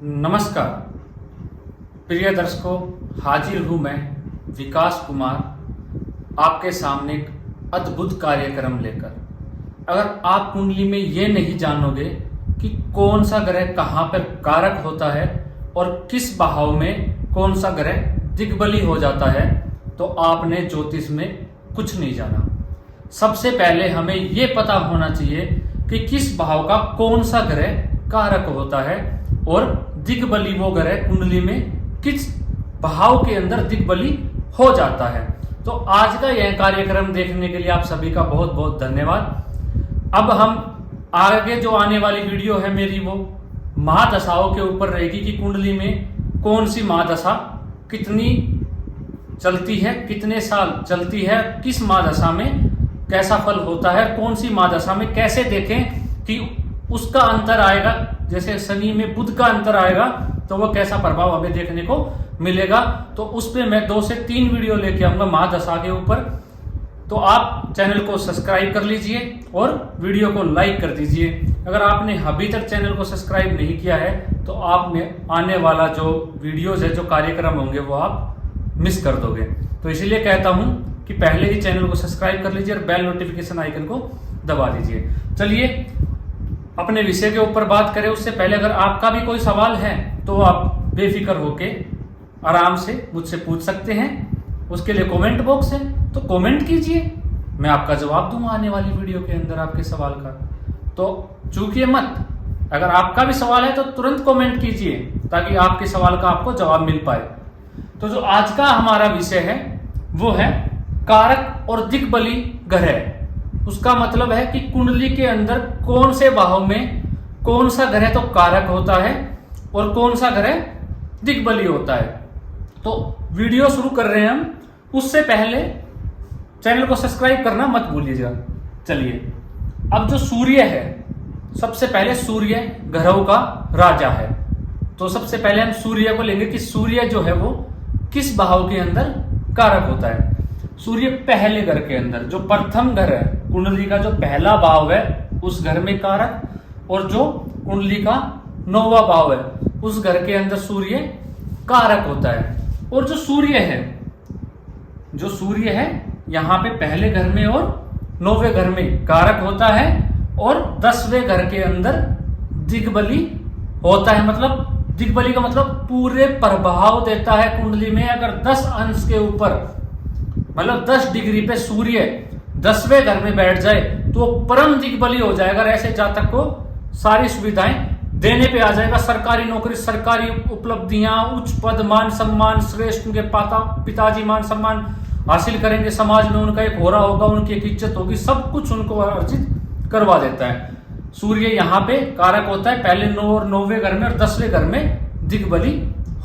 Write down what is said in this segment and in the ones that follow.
नमस्कार प्रिय दर्शकों, हाजिर हूँ मैं विकास कुमार आपके सामने एक अद्भुत कार्यक्रम लेकर। अगर आप कुंडली में ये नहीं जानोगे कि कौन सा ग्रह कहाँ पर कारक होता है और किस भाव में कौन सा ग्रह दिग्बली हो जाता है, तो आपने ज्योतिष में कुछ नहीं जाना। सबसे पहले हमें ये पता होना चाहिए कि किस भाव का कौन सा ग्रह कारक होता है और दिग्बली वो ग्रह कुंडली में किस भाव के अंदर दिग्बली हो जाता है। तो आज का यह कार्यक्रम देखने के लिए आप सभी का बहुत बहुत धन्यवाद। अब हम आगे जो आने वाली वीडियो है मेरी, वो महादशाओं के ऊपर रहेगी कि कुंडली में कौन सी महादशा कितनी चलती है, कितने साल चलती है, किस महादशा में कैसा फल होता है, कौन सी महादशा में कैसे देखें कि उसका अंतर आएगा। जैसे शनि में बुध का अंतर आएगा तो वो कैसा प्रभाव हमें देखने को मिलेगा। तो उस पर मैं 2 से 3 वीडियो लेके आऊंगा महादशा के ऊपर। तो आप चैनल को सब्सक्राइब कर लीजिए और वीडियो को लाइक कर दीजिए। अगर आपने अभी तक चैनल को सब्सक्राइब नहीं किया है तो आप में आने वाला जो वीडियोज है, जो कार्यक्रम होंगे, वो आप मिस कर दोगे। तो इसीलिए कहता हूं कि पहले ही चैनल को सब्सक्राइब कर लीजिए और बेल नोटिफिकेशन आइकन को दबा दीजिए। चलिए अपने विषय के ऊपर बात करें। उससे पहले अगर आपका भी कोई सवाल है तो आप बेफिक्र होके आराम से मुझसे पूछ सकते हैं। उसके लिए कमेंट बॉक्स है, तो कमेंट कीजिए, मैं आपका जवाब दूंगा आने वाली वीडियो के अंदर आपके सवाल का। तो चूकिए मत, अगर आपका भी सवाल है तो तुरंत कमेंट कीजिए ताकि आपके सवाल का आपको जवाब मिल पाए। तो जो आज का हमारा विषय है वो है कारक और दिग्बली ग्रह। उसका मतलब है कि कुंडली के अंदर कौन से भाव में कौन सा ग्रह तो कारक होता है और कौन सा ग्रह दिग्बली होता है। तो वीडियो शुरू कर रहे हैं हम। उससे पहले चैनल को सब्सक्राइब करना मत भूलिएगा। चलिए, अब जो सूर्य है, सबसे पहले सूर्य ग्रहों का राजा है। तो सबसे पहले हम सूर्य को लेंगे कि सूर्य जो है वो किस भाव के अंदर कारक होता है। सूर्य पहले घर के अंदर, जो प्रथम घर है कुंडली का, जो पहला भाव है उस घर में कारक, और जो कुंडली का 9वां भाव है उस घर के अंदर सूर्य कारक होता है। और जो सूर्य है यहाँ पे पहले घर में और 9वें घर में कारक होता है और 10वें घर के अंदर दिग्बली होता है। मतलब दिग्बली का मतलब पूरे प्रभाव देता है कुंडली में। अगर 10 अंश के ऊपर, मतलब 10 डिग्री पे सूर्य 10वें घर में बैठ जाए तो परम दिग्बली हो जाएगा। अगर ऐसे जातक को सारी सुविधाएं देने पे आ जाएगा, सरकारी नौकरी, सरकारी उपलब्धियां, उच्च पद, मान सम्मान, श्रेष्ठ उनके पिताजी मान सम्मान हासिल करेंगे, समाज में उनका एक होरा होगा, उनकी एक इज्जत होगी, सब कुछ उनको अर्जित करवा देता है। सूर्य यहाँ पे कारक होता है पहले 9 और 9वें घर में, और 10वें घर में दिग्बली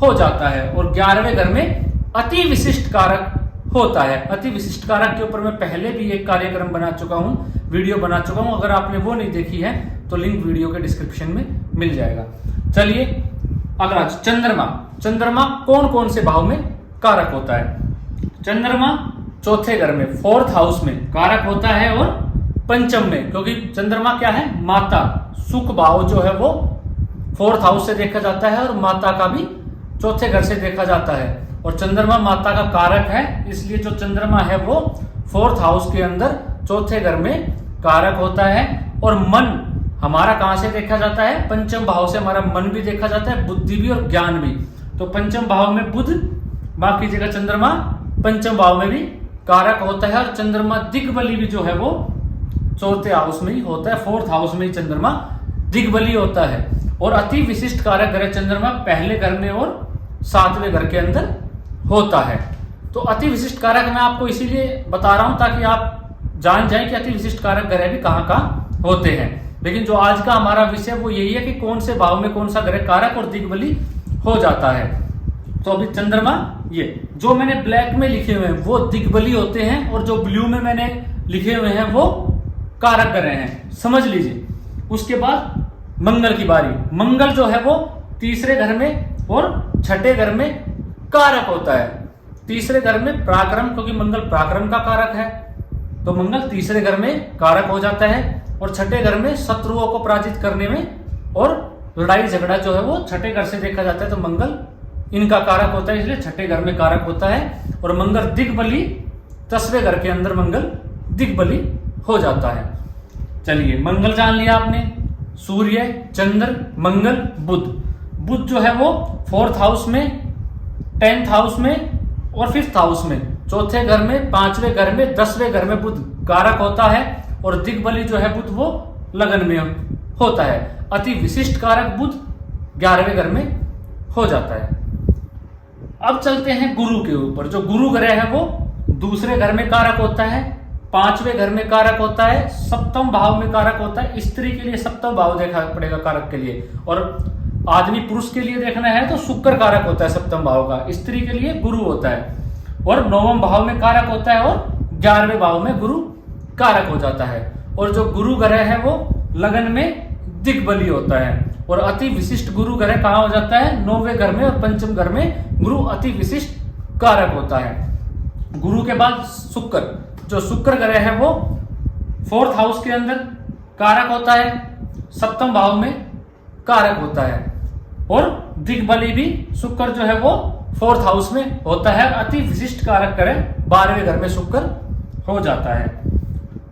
हो जाता है, और 11वें घर में अति विशिष्ट कारक होता है। अति विशिष्ट कारक के ऊपर मैं पहले भी एक कार्यक्रम बना चुका हूं, वीडियो बना चुका हूं। अगर आपने वो नहीं देखी है तो लिंक वीडियो के डिस्क्रिप्शन में मिल जाएगा। चलिए अगला, चंद्रमा कौन कौन से भाव में कारक होता है। चंद्रमा चौथे घर में, 4th हाउस में कारक होता है और पंचम में, क्योंकि चंद्रमा क्या है, माता, सुख भाव जो है वो 4th हाउस से देखा जाता है और माता का भी चौथे घर से देखा जाता है। और चंद्रमा माता का कारक है, इसलिए जो चंद्रमा है वो 4th हाउस के अंदर चौथे घर में कारक होता है। और मन हमारा कहां से देखा जाता है, पंचम भाव से हमारा मन भी देखा जाता है, बुद्धि भी और ज्ञान भी। तो पंचम भाव में बुध, बाकी जगह चंद्रमा पंचम भाव में भी कारक होता है। और चंद्रमा दिग्बली भी जो है वो 4th हाउस में ही होता है, 4th हाउस में ही चंद्रमा दिग्बली होता है। और अति विशिष्ट कारक ग्रह चंद्रमा पहले घर में और 7वें घर के अंदर होता है। तो अति विशिष्ट कारक मैं आपको इसीलिए बता रहा हूं ताकि आप जान जाएं कि अति विशिष्ट कारक ग्रह भी कहां कहां होते हैं। लेकिन जो आज का हमारा विषय वो यही है कि कौन से भाव में कौन सा ग्रह कारक और दिग्बली हो जाता है। तो अभी चंद्रमा, ये जो मैंने ब्लैक में लिखे हुए हैं वो दिग्बली होते हैं, और जो ब्लू में मैंने लिखे हुए हैं वो कारक ग्रह हैं, समझ लीजिए। उसके बाद मंगल की बारी। मंगल जो है वो 3रे घर में और 6ठे घर में कारक होता है। 3रे घर में पराक्रम, क्योंकि मंगल पराक्रम का कारक है, तो मंगल 3रे घर में कारक हो जाता है। और 6ठे घर में शत्रुओं को पराजित करने में और लड़ाई झगड़ा जो है वो छठे घर से देखा जाता है, तो मंगल इनका कारक होता है, इसलिए छठे घर में कारक होता है। और मंगल दिग्बली 10वें घर के अंदर मंगल दिग्बली हो जाता है। चलिए मंगल जान लिया आपने, सूर्य, चंद्र, मंगल, बुध। बुध जो है वो 4th हाउस में, 10th हाउस में और 5th हाउस में, चौथे घर में, 5वें घर में, 10वें घर में बुध कारक होता है। और दिग्बली जो है बुध वो लगन में होता है। अति विशिष्ट कारक बुध 11वें घर में हो जाता है। अब चलते हैं गुरु के ऊपर। जो गुरु ग्रह है वो दूसरे घर में कारक होता है, 5वें घर में कारक होता है, 7म भाव में कारक होता है। स्त्री के लिए 7म भाव देखा पड़ेगा कारक के लिए, और आदमी पुरुष के लिए देखना है तो शुक्र कारक होता है 7म भाव का, स्त्री के लिए गुरु होता है। और 9वें भाव में कारक होता है और 11वें भाव में गुरु कारक हो जाता है। और जो गुरु ग्रह है वो लगन में दिग्बली होता है। और अति विशिष्ट गुरु ग्रह कहाँ हो जाता है? 9वें घर में और 5म घर में गुरु अति विशिष्ट कारक होता है। गुरु के बाद शुक्र, जो शुक्र ग्रह है वो 4th हाउस के अंदर कारक होता है, 7म भाव में कारक होता है। और दिग्बली भी शुक्र जो है वो 4th हाउस में होता है। अति विशिष्ट कारक ग्रह 12वें घर में शुक्र हो जाता है।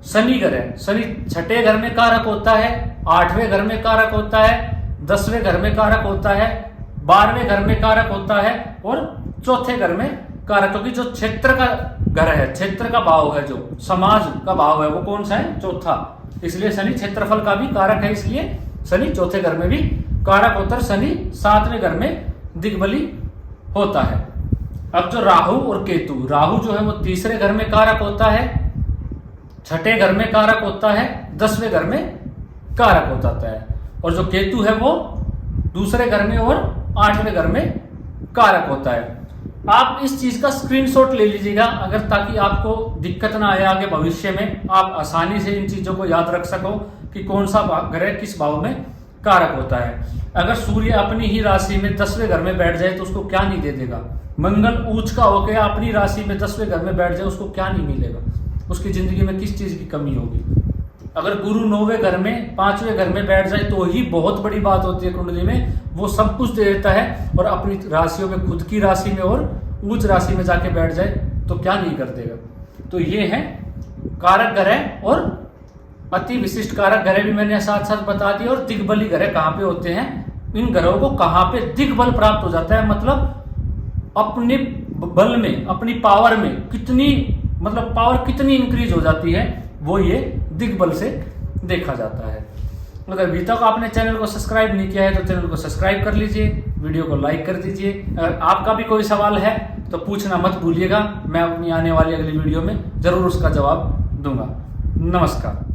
शनि ग्रह, शनि छठे घर में कारक होता है, 8वें घर में कारक होता है, 10वें घर में कारक होता है, 12वें घर में कारक होता है और चौथे घर में कारक। क्योंकि जो क्षेत्र का घर है, क्षेत्र का भाव है, जो समाज का भाव है वो कौन सा है? चौथा। इसलिए शनि क्षेत्रफल का भी कारक है, इसलिए शनि चौथे घर में भी कारक होता है। शनि 7वें घर में दिग्बली होता है। अब जो राहु और केतु, राहु जो है वो तीसरे घर में कारक होता है, छठे घर में कारक होता है, 10वें घर में कारक हो जाता है। और जो केतु है वो दूसरे घर में और 8वें घर में कारक होता है। आप इस चीज का स्क्रीनशॉट ले लीजिएगा, अगर ताकि आपको दिक्कत ना आए आगे भविष्य में, आप आसानी से इन चीजों को याद रख सको कि कौन सा ग्रह किस भाव में कारक होता है। अगर सूर्य अपनी ही राशि में 10वें घर में बैठ जाए तो उसको क्या नहीं दे देगा? मंगल ऊंच का होकर अपनी राशि में 10वें घर में बैठ जाए, उसको क्या नहीं मिलेगा? उसकी जिंदगी में किस चीज की कमी होगी? अगर गुरु 9वें घर में 5वें घर में बैठ जाए तो ही बहुत बड़ी बात होती है कुंडली में, वो सब कुछ दे देता है। और अपनी राशियों में, खुद की राशि में और उच्च राशि में जाके बैठ जाए तो क्या नहीं कर देगा? तो ये है कारक ग्रह। और अति विशिष्ट कारक ग्रह भी मैंने साथ साथ बता दिया। और दिग्बली ग्रह कहाँ पे होते हैं? इन ग्रहों को कहाँ पे दिग्बल प्राप्त हो जाता है, मतलब अपने बल में, अपनी पावर में कितनी, मतलब पावर कितनी इंक्रीज हो जाती है, वो ये दिग्बल से देखा जाता है। अगर अभी तक आपने चैनल को सब्सक्राइब नहीं किया है तो चैनल को सब्सक्राइब कर लीजिए, वीडियो को लाइक कर दीजिए। अगर आपका भी कोई सवाल है तो पूछना मत भूलिएगा, मैं अपनी आने वाली अगली वीडियो में जरूर उसका जवाब दूंगा। नमस्कार।